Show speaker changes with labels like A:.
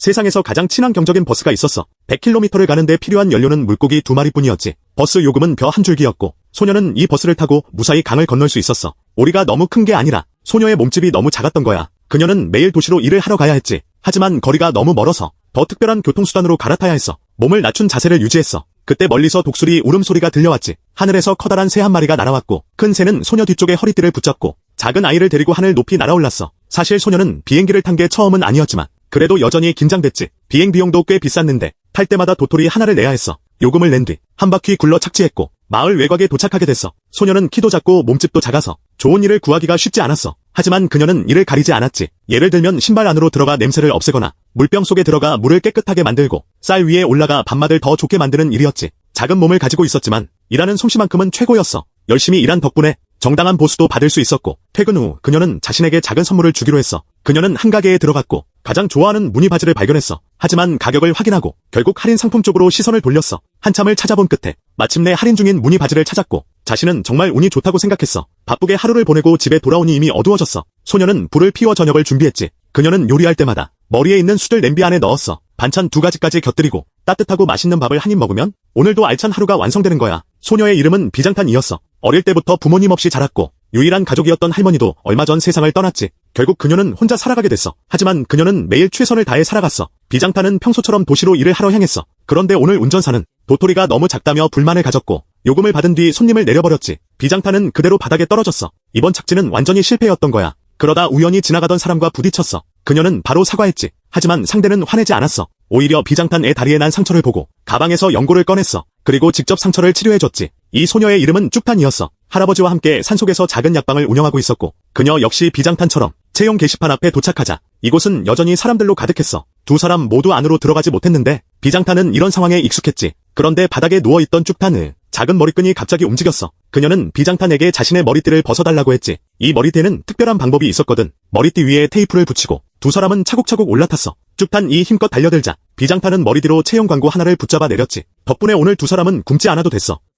A: 세상에서 가장 친환경적인 버스가 있었어. 100km를 가는데 필요한 연료는 물고기 2마리뿐이었지. 버스 요금은 벼 한 줄기였고 소녀는 이 버스를 타고 무사히 강을 건널 수 있었어. 오리가 너무 큰 게 아니라 소녀의 몸집이 너무 작았던 거야. 그녀는 매일 도시로 일을 하러 가야 했지. 하지만 거리가 너무 멀어서 더 특별한 교통수단으로 갈아타야 했어. 몸을 낮춘 자세를 유지했어. 그때 멀리서 독수리 울음소리가 들려왔지. 하늘에서 커다란 새 한 마리가 날아왔고 큰 새는 소녀 뒤쪽에 허리띠를 붙잡고 작은 아이를 데리고 하늘 높이 날아올랐어. 사실 소녀는 비행기를 탄 게 처음은 아니었지만 그래도 여전히 긴장됐지. 비행 비용도 꽤 비쌌는데 탈 때마다 도토리 하나를 내야 했어. 요금을 낸 뒤 한 바퀴 굴러 착지했고 마을 외곽에 도착하게 됐어. 소녀는 키도 작고 몸집도 작아서 좋은 일을 구하기가 쉽지 않았어. 하지만 그녀는 이를 가리지 않았지. 예를 들면 신발 안으로 들어가 냄새를 없애거나 물병 속에 들어가 물을 깨끗하게 만들고 쌀 위에 올라가 밥맛을 더 좋게 만드는 일이었지. 작은 몸을 가지고 있었지만 일하는 솜씨만큼은 최고였어. 열심히 일한 덕분에 정당한 보수도 받을 수 있었고 퇴근 후 그녀는 자신에게 작은 선물을 주기로 했어. 그녀는 한 가게에 들어갔고 가장 좋아하는 무늬 바지를 발견했어. 하지만 가격을 확인하고 결국 할인 상품 쪽으로 시선을 돌렸어. 한참을 찾아본 끝에 마침내 할인 중인 무늬 바지를 찾았고 자신은 정말 운이 좋다고 생각했어. 바쁘게 하루를 보내고 집에 돌아오니 이미 어두워졌어. 소녀는 불을 피워 저녁을 준비했지. 그녀는 요리할 때마다 머리에 있는 숯을 냄비 안에 넣었어. 반찬 2가지까지 곁들이고 따뜻하고 맛있는 밥을 한 입 먹으면 오늘도 알찬 하루가 완성되는 거야. 소녀의 이름은 비장탄이었어. 어릴 때부터 부모님 없이 자랐고 유일한 가족이었던 할머니도 얼마 전 세상을 떠났지. 결국 그녀는 혼자 살아가게 됐어. 하지만 그녀는 매일 최선을 다해 살아갔어. 비장탄은 평소처럼 도시로 일을 하러 향했어. 그런데 오늘 운전사는 도토리가 너무 작다며 불만을 가졌고 요금을 받은 뒤 손님을 내려버렸지. 비장탄은 그대로 바닥에 떨어졌어. 이번 착지는 완전히 실패였던 거야. 그러다 우연히 지나가던 사람과 부딪혔어. 그녀는 바로 사과했지. 하지만 상대는 화내지 않았어. 오히려 비장탄의 다리에 난 상처를 보고 가방에서 연고를 꺼냈어. 그리고 직접 상처를 치료해줬지. 이 소녀의 이름은 쭉탄이었어. 할아버지와 함께 산속에서 작은 약방을 운영하고 있었고 그녀 역시 비장탄처럼 채용 게시판 앞에 도착하자 이곳은 여전히 사람들로 가득했어. 두 사람 모두 안으로 들어가지 못했는데 비장탄은 이런 상황에 익숙했지. 그런데 바닥에 누워있던 쭉탄은 작은 머리끈이 갑자기 움직였어. 그녀는 비장탄에게 자신의 머리띠를 벗어달라고 했지. 이 머리띠에는 특별한 방법이 있었거든. 머리띠 위에 테이프를 붙이고 두 사람은 차곡차곡 올라탔어. 쭉탄이 힘껏 달려들자 비장탄은 머리띠로 채용 광고 하나를 붙잡아 내렸지. 덕분에 오늘 두 사람은 굶지 않아도 됐어.